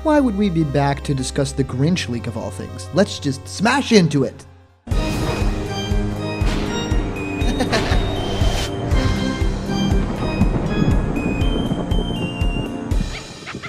why would we be back to discuss the Grinch leak of all things? Let's just smash into it!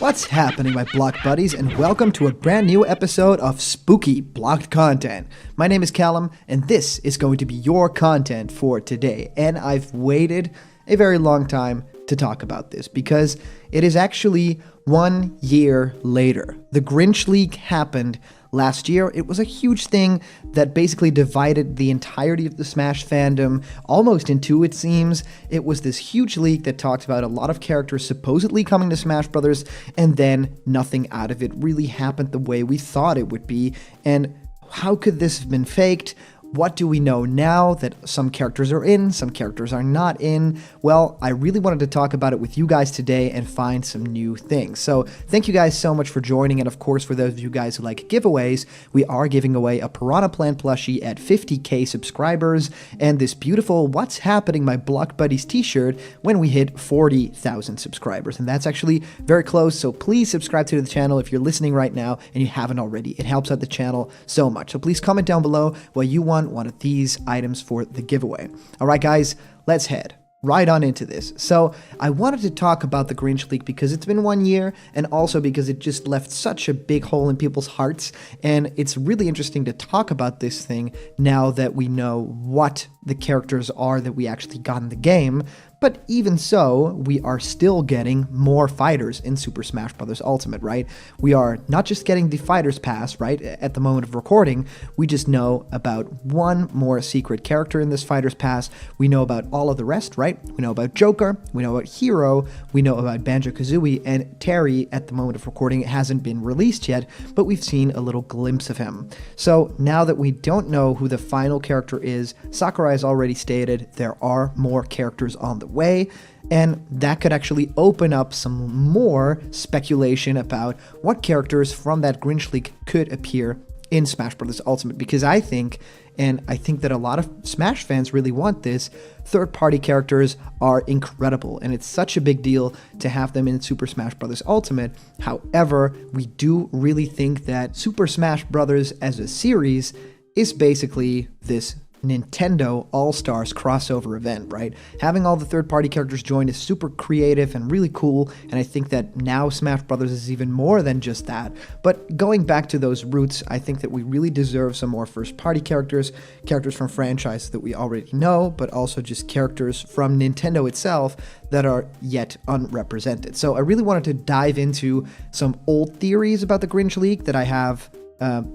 What's happening, my block buddies, and welcome to a brand new episode of Spooky Blocked Content. My name is Callum, and this is going to be your content for today. And I've waited a very long time to talk about this because it is actually 1 year later. The Grinch leak happened last year. It was a huge thing that basically divided the entirety of the Smash fandom almost in two, it seems. It was this huge leak that talked about a lot of characters supposedly coming to Smash Brothers, and then nothing out of it really happened the way we thought it would be. And how could this have been faked? What do we know now that some characters are in, some characters are not in? Well, I really wanted to talk about it with you guys today and find some new things. So thank you guys so much for joining. And of course, for those of you guys who like giveaways, we are giving away a Piranha Plant plushie at 50k subscribers and this beautiful What's Happening My Block Buddies t-shirt when we hit 40,000 subscribers. And that's actually very close. So please subscribe to the channel if you're listening right now and you haven't already. It helps out the channel so much. So please comment down below what you want one of these items for the giveaway. All right, guys, let's head right on into this. So I wanted to talk about the Grinch leak because it's been 1 year and also because it just left such a big hole in people's hearts. And it's really interesting to talk about this thing now that we know what the characters are that we actually got in the game. But even so, we are still getting more fighters in Super Smash Bros. Ultimate, right? We are not just getting the Fighters Pass, right? At the moment of recording, we just know about one more secret character in this Fighters Pass. We know about all of the rest, right? We know about Joker, we know about Hero, we know about Banjo-Kazooie, and Terry, at the moment of recording, hasn't been released yet, but we've seen a little glimpse of him. So now that we don't know who the final character is, Sakurai has already stated there are more characters on the way, and that could actually open up some more speculation about what characters from that Grinch leak could appear in Smash Bros. Ultimate, because I think that a lot of Smash fans really want this. Third-party characters are incredible, and it's such a big deal to have them in Super Smash Bros. Ultimate. However, we do really think that Super Smash Bros. As a series is basically this Nintendo All-Stars crossover event, right? Having all the third-party characters join is super creative and really cool, and I think that now Smash Brothers is even more than just that. But going back to those roots, I think that we really deserve some more first-party characters from franchises that we already know, but also just characters from Nintendo itself that are yet unrepresented. So I really wanted to dive into some old theories about the Grinch leak that I have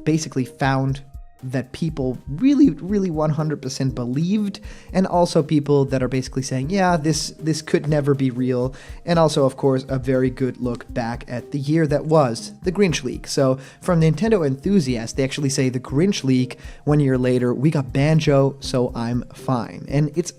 basically found that people really 100% believed, and also people that are basically saying, yeah, this could never be real, and also, of course, a very good look back at the year that was the Grinch leak. So from Nintendo enthusiasts, they actually say the Grinch leak, 1 year later, we got Banjo, so I'm fine. And it's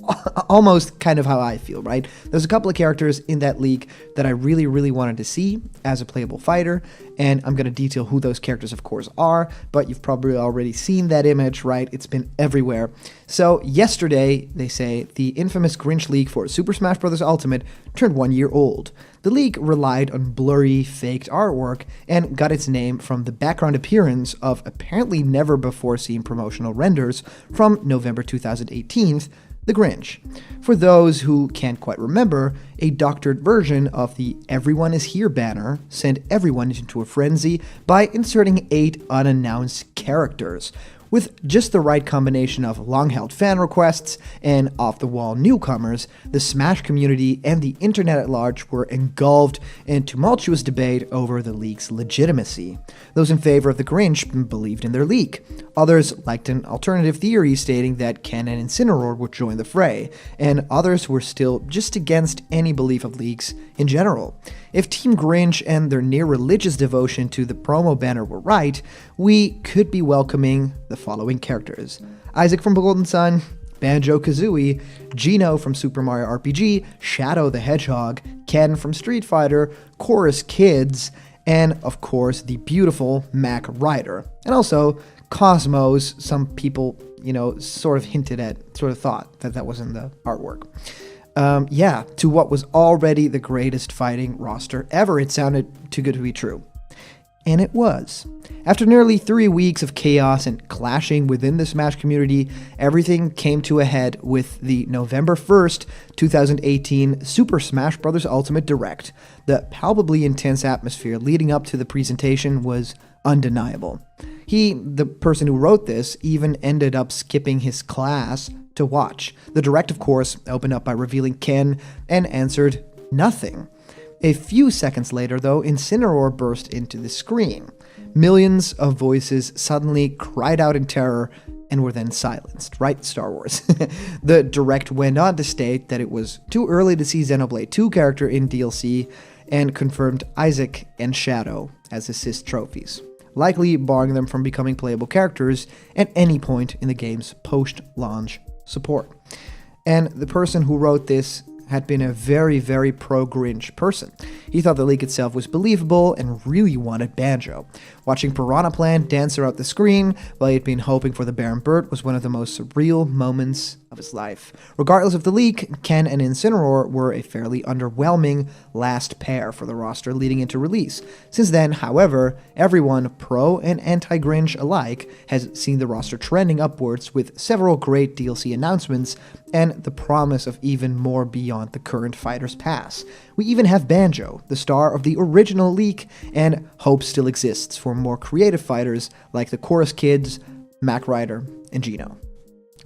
almost kind of how I feel, right? There's a couple of characters in that leak that I really wanted to see as a playable fighter, and I'm going to detail who those characters, of course, are, but you've probably already seen that image, right? It's been everywhere. So yesterday, they say, the infamous Grinch leak for Super Smash Bros. Ultimate turned 1 year old. The leak relied on blurry, faked artwork and got its name from the background appearance of apparently never before seen promotional renders from November 2018, The Grinch. For those who can't quite remember, a doctored version of the Everyone is Here banner sent everyone into a frenzy by inserting 8 unannounced characters. With just the right combination of long-held fan requests and off-the-wall newcomers, the Smash community and the internet at large were engulfed in tumultuous debate over the leak's legitimacy. Those in favor of the Grinch believed in their leak. Others liked an alternative theory stating that Ken and Incineroar would join the fray, and others were still just against any belief of leaks in general. If Team Grinch and their near-religious devotion to the promo banner were right, we could be welcoming the following characters: Isaac from Golden Sun, Banjo-Kazooie, Geno from Super Mario RPG, Shadow the Hedgehog, Ken from Street Fighter, Chorus Kids, and of course the beautiful Mac Ryder. And also Cosmos. Some people, sort of hinted at, sort of thought that was in the artwork. To what was already the greatest fighting roster ever. It sounded too good to be true. And it was. After nearly 3 weeks of chaos and clashing within the Smash community, everything came to a head with the November 1st, 2018 Super Smash Bros. Ultimate Direct. The palpably intense atmosphere leading up to the presentation was undeniable. He, the person who wrote this, even ended up skipping his class to watch. The Direct, of course, opened up by revealing Ken and answered nothing. A few seconds later, though, Incineroar burst into the screen. Millions of voices suddenly cried out in terror and were then silenced, right? Star Wars. The Direct went on to state that it was too early to see Xenoblade 2 character in DLC and confirmed Isaac and Shadow as assist trophies, likely barring them from becoming playable characters at any point in the game's post-launch support. And the person who wrote this had been a very, very pro-Grinch person. He thought the leak itself was believable and really wanted Banjo. Watching Piranha Plant dance around the screen while he had been hoping for the Baron Bird was one of the most surreal moments of his life. Regardless of the leak, Ken and Incineroar were a fairly underwhelming last pair for the roster leading into release. Since then, however, everyone, pro and anti-Grinch alike, has seen the roster trending upwards with several great DLC announcements and the promise of even more beyond the current Fighter's Pass. We even have Banjo, the star of the original leak, and hope still exists for more creative fighters like the Chorus Kids, Mac Rider, and Geno.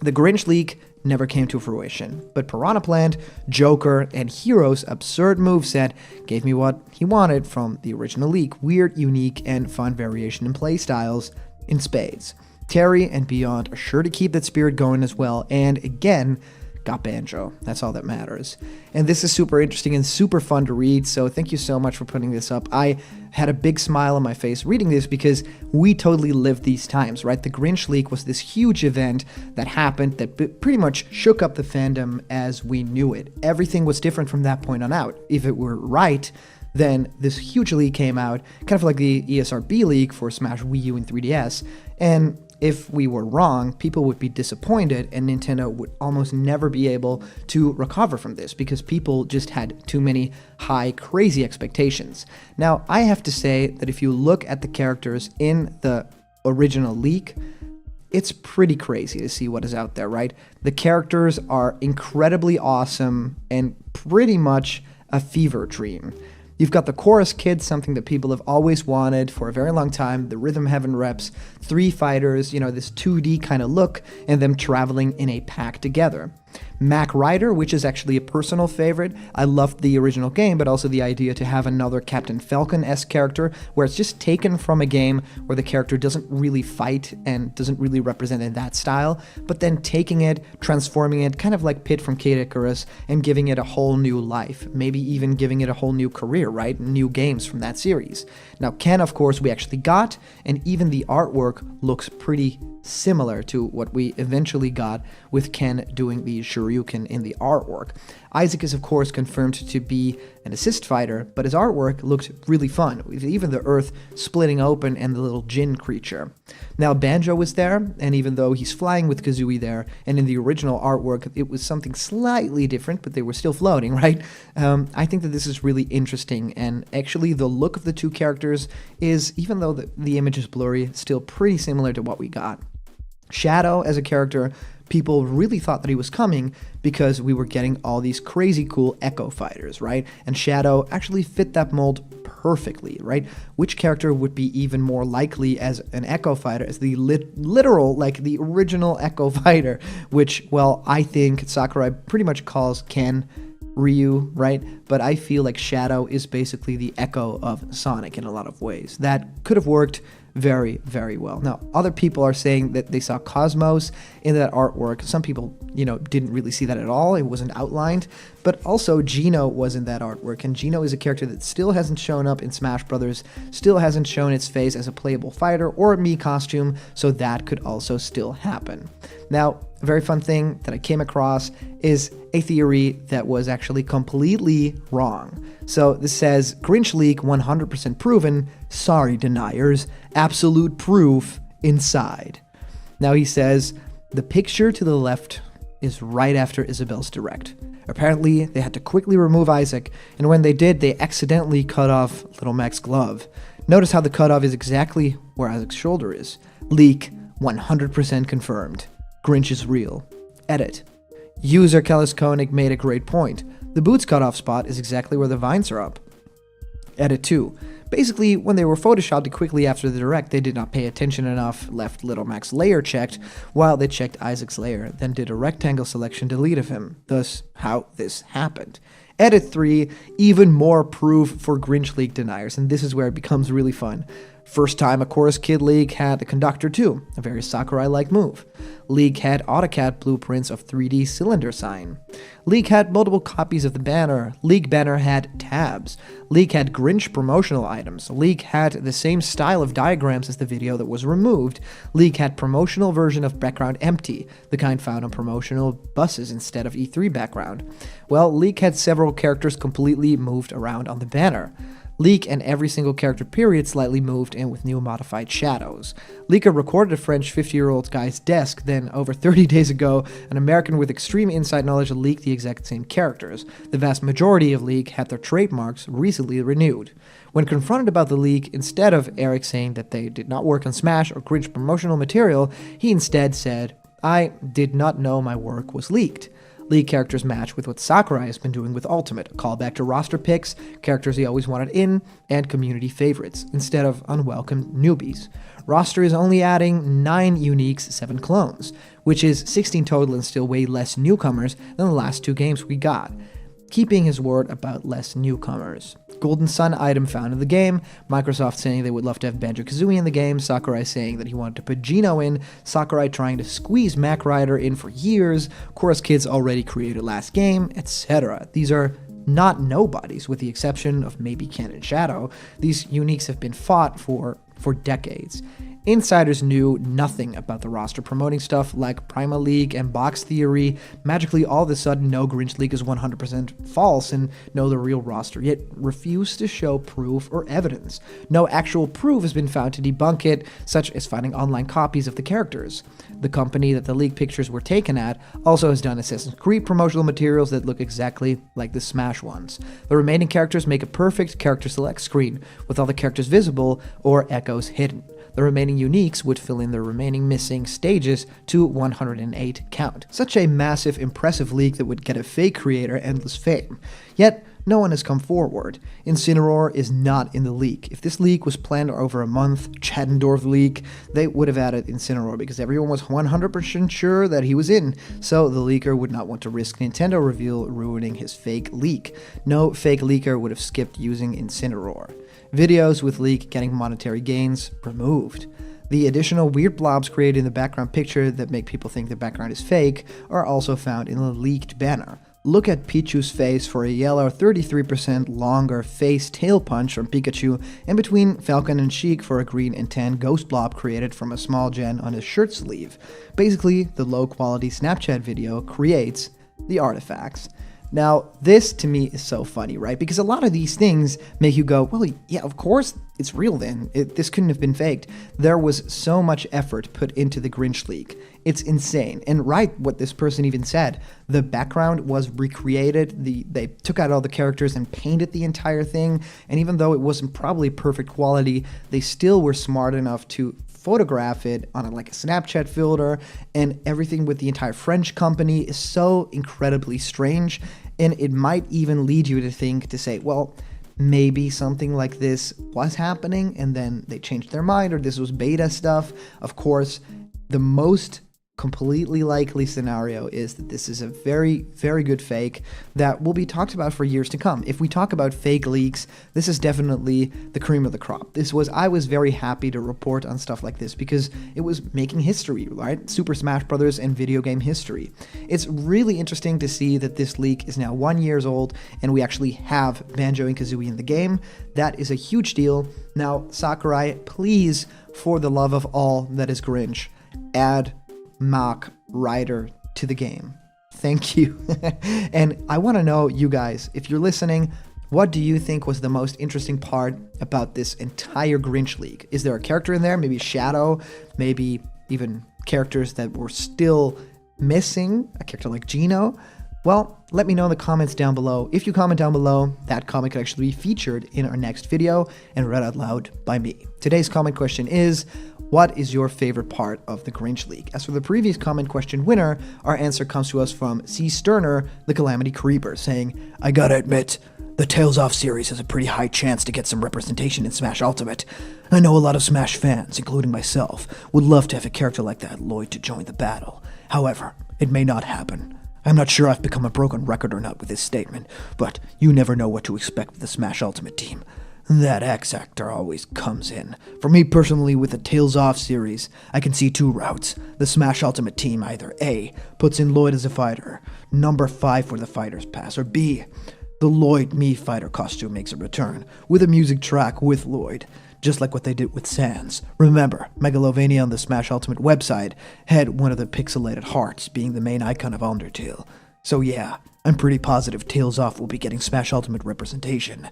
The Grinch leak never came to fruition, but Piranha Plant, Joker, and Hero's absurd moveset gave me what he wanted from the original leak: weird, unique, and fun variation in playstyles in spades. Terry and Beyond are sure to keep that spirit going as well, and again, got Banjo. That's all that matters. And this is super interesting and super fun to read, so thank you so much for putting this up. I had a big smile on my face reading this because we totally lived these times, right? The Grinch leak was this huge event that happened that pretty much shook up the fandom as we knew it. Everything was different from that point on out. If it were right, then this huge leak came out, kind of like the ESRB leak for Smash Wii U and 3DS, and if we were wrong, people would be disappointed and Nintendo would almost never be able to recover from this because people just had too many high, crazy expectations. Now, I have to say that if you look at the characters in the original leak, it's pretty crazy to see what is out there, right? The characters are incredibly awesome and pretty much a fever dream. You've got the Chorus Kids, something that people have always wanted for a very long time, the Rhythm Heaven reps, 3 fighters, this 2D kind of look, and them traveling in a pack together. Mac Rider, which is actually a personal favorite. I loved the original game, but also the idea to have another Captain Falcon-esque character, where it's just taken from a game where the character doesn't really fight and doesn't really represent in that style, but then taking it, transforming it, kind of like Pit from Kid Icarus, and giving it a whole new life, maybe even giving it a whole new career, right? New games from that series. Now, Ken, of course, we actually got, and even the artwork looks pretty similar to what we eventually got with Ken doing the Shoryuken in the artwork. Isaac is of course confirmed to be an assist fighter, but his artwork looked really fun, with even the earth splitting open and the little Jin creature. Now Banjo was there, and even though he's flying with Kazooie there, and in the original artwork it was something slightly different, but they were still floating, right? I think that this is really interesting, and actually the look of the two characters is, even though the image is blurry, still pretty similar to what we got. Shadow as a character, people really thought that he was coming because we were getting all these crazy cool Echo fighters, right? And Shadow actually fit that mold perfectly, right? Which character would be even more likely as an Echo fighter, as the literal, like the original Echo fighter, which, well, I think Sakurai pretty much calls Ken Ryu, right? But I feel like Shadow is basically the Echo of Sonic in a lot of ways. That could have worked very, very well. Now, other people are saying that they saw Cosmos in that artwork. Some people, didn't really see that at all. It wasn't outlined. But also, Geno was in that artwork, and Geno is a character that still hasn't shown up in Smash Brothers, still hasn't shown its face as a playable fighter or a Mii costume, so that could also still happen. Now, a very fun thing that I came across is a theory that was actually completely wrong. So this says, Grinch leak 100% proven, sorry deniers, absolute proof inside. Now he says, the picture to the left is right after Isabel's direct. Apparently, they had to quickly remove Isaac, and when they did, they accidentally cut off Little Mac's glove. Notice how the cutoff is exactly where Isaac's shoulder is. Leak 100% confirmed. Grinch is real. Edit. User Kellis Koenig made a great point. The boots cutoff spot is exactly where the vines are up. Edit 2. Basically, when they were photoshopped quickly after the direct, they did not pay attention enough, left Little Mac's layer checked, while they checked Isaac's layer, then did a rectangle selection delete of him. Thus, how this happened. Edit 3, even more proof for Grinch leak deniers, and this is where it becomes really fun. First time a Chorus Kid leak had the conductor too, a very Sakurai-like move. Leak had AutoCAD blueprints of 3D cylinder sign. Leak had multiple copies of the banner. Leak banner had tabs. Leak had Grinch promotional items. Leak had the same style of diagrams as the video that was removed. Leak had promotional version of background empty, the kind found on promotional buses instead of E3 background. Well, Leak had several characters completely moved around on the banner. Leak and every single character period slightly moved in with new modified shadows. Leaker recorded a French 50-year-old guy's desk, then over 30 days ago, an American with extreme inside knowledge leaked the exact same characters. The vast majority of Leak had their trademarks recently renewed. When confronted about the leak, instead of Eric saying that they did not work on Smash or Grinch promotional material, he instead said, "I did not know my work was leaked." League characters match with what Sakurai has been doing with Ultimate, a callback to roster picks, characters he always wanted in, and community favorites, instead of unwelcome newbies. Roster is only adding 9 uniques, 7 clones, which is 16 total and still way less newcomers than the last 2 games we got. Keeping his word about less newcomers. Golden Sun item found in the game, Microsoft saying they would love to have Banjo-Kazooie in the game, Sakurai saying that he wanted to put Geno in, Sakurai trying to squeeze Mac Rider in for years, Chorus Kids already created last game, etc. These are not nobodies, with the exception of maybe Ken and Shadow. These uniques have been fought for decades. Insiders knew nothing about the roster promoting stuff like Prima League and Box Theory. Magically, all of a sudden, no Grinch League is 100% false and no the real roster, yet refuse to show proof or evidence. No actual proof has been found to debunk it, such as finding online copies of the characters. The company that the leak pictures were taken at also has done Assassin's Creed promotional materials that look exactly like the Smash ones. The remaining characters make a perfect character select screen, with all the characters visible or echoes hidden. The remaining uniques would fill in the remaining missing stages to 108 count. Such a massive, impressive leak that would get a fake creator endless fame. Yet, no one has come forward. Incineroar is not in the leak. If this leak was planned over a month, Chattendorf leak, they would have added Incineroar because everyone was 100% sure that he was in, so the leaker would not want to risk Nintendo reveal ruining his fake leak. No fake leaker would have skipped using Incineroar. Videos with leak getting monetary gains removed. The additional weird blobs created in the background picture that make people think the background is fake are also found in the leaked banner. Look at Pichu's face for a yellow 33% longer face tail punch from Pikachu, and between Falcon and Sheik for a green and tan ghost blob created from a small gen on his shirt sleeve. Basically, the low quality Snapchat video creates the artifacts. Now, this to me is so funny, right? Because a lot of these things make you go, well, yeah, of course it's real then. This couldn't have been faked. There was so much effort put into the Grinch leak. It's insane. And right, what this person even said, the background was recreated. They took out all the characters and painted the entire thing. And even though it wasn't probably perfect quality, they still were smart enough to photograph it on like a Snapchat filter, and everything with the entire French company is so incredibly strange, and it might even lead you to think, to say, well, maybe something like this was happening and then they changed their mind, or this was beta stuff. Of course, the most completely likely scenario is that this is a very, very good fake that will be talked about for years to come. If we talk about fake leaks, this is definitely the cream of the crop. I was very happy to report on stuff like this because it was making history, right? Super Smash Bros. And video game history. It's really interesting to see that this leak is now 1 year old and we actually have Banjo and Kazooie in the game. That is a huge deal. Now, Sakurai, please, for the love of all that is Grinch, add Mac Rider to the game. Thank you. And I want to know, you guys, if you're listening, what do you think was the most interesting part about this entire Grinch leak? Is there a character in there? Maybe Shadow? Maybe even characters that were still missing? A character like Geno? Well, let me know in the comments down below. If you comment down below, that comment could actually be featured in our next video and read out loud by me. Today's comment question is, what is your favorite part of the Grinch leak? As for the previous comment question winner, our answer comes to us from C. Sterner, the Calamity Creeper, saying, I gotta admit, the Tales Off series has a pretty high chance to get some representation in Smash Ultimate. I know a lot of Smash fans, including myself, would love to have a character like that Lloyd to join the battle. However, it may not happen. I'm not sure I've become a broken record or not with this statement, but you never know what to expect with the Smash Ultimate team. That X-Actor always comes in. For me personally, with the Tales Off series, I can see two routes. The Smash Ultimate team either A, puts in Lloyd as a fighter, number 5 for the Fighter's Pass, or B, the Lloyd Mii fighter costume makes a return, with a music track with Lloyd, just like what they did with Sans. Remember, Megalovania on the Smash Ultimate website had one of the pixelated hearts being the main icon of Undertale. So yeah, I'm pretty positive Tales Off will be getting Smash Ultimate representation.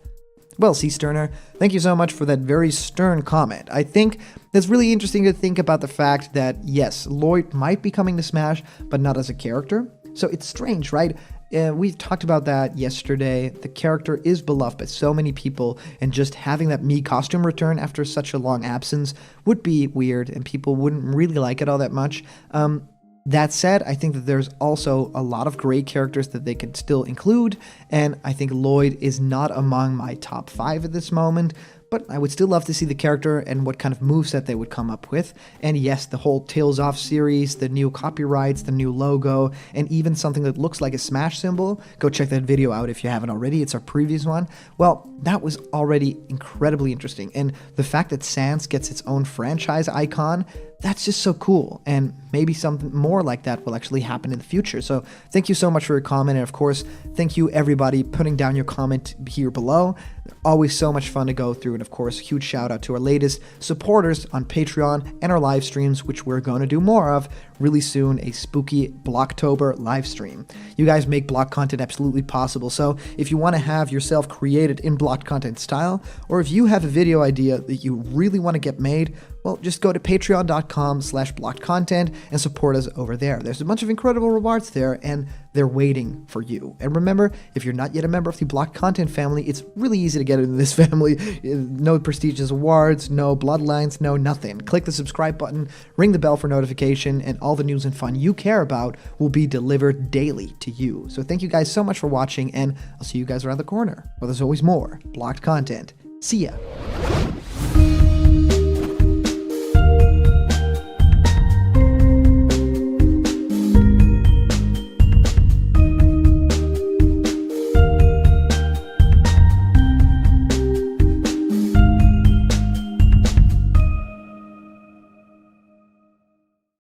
Well, C. Sterner, thank you so much for that very stern comment. I think it's really interesting to think about the fact that, yes, Lloyd might be coming to Smash, but not as a character. So it's strange, right? We talked about that yesterday. The character is beloved by so many people, and just having that Mii costume return after such a long absence would be weird, and people wouldn't really like it all that much. That said, I think that there's also a lot of great characters that they could still include, and I think Lloyd is not among my top 5 at this moment, but I would still love to see the character and what kind of moveset they would come up with. And yes, the whole Tales Off series, the new copyrights, the new logo, and even something that looks like a Smash symbol. Go check that video out if you haven't already. It's our previous one. Well, that was already incredibly interesting. And the fact that Sans gets its own franchise icon, that's just so cool, and maybe something more like that will actually happen in the future. So thank you so much for your comment, and of course, thank you everybody putting down your comment here below. Always so much fun to go through, and of course, huge shout out to our latest supporters on Patreon and our live streams, which we're going to do more of really soon, a spooky Blocktober live stream. You guys make block content absolutely possible, so if you want to have yourself created in block content style, or if you have a video idea that you really want to get made, well, just go to patreon.com/blockedcontent and support us over there. There's a bunch of incredible rewards there, and they're waiting for you. And remember, if you're not yet a member of the Blocked Content family, it's really easy to get into this family. No prestigious awards, no bloodlines, no nothing. Click the subscribe button, ring the bell for notification, and all the news and fun you care about will be delivered daily to you. So thank you guys so much for watching, and I'll see you guys around the corner, where there's always more Blocked Content. See ya!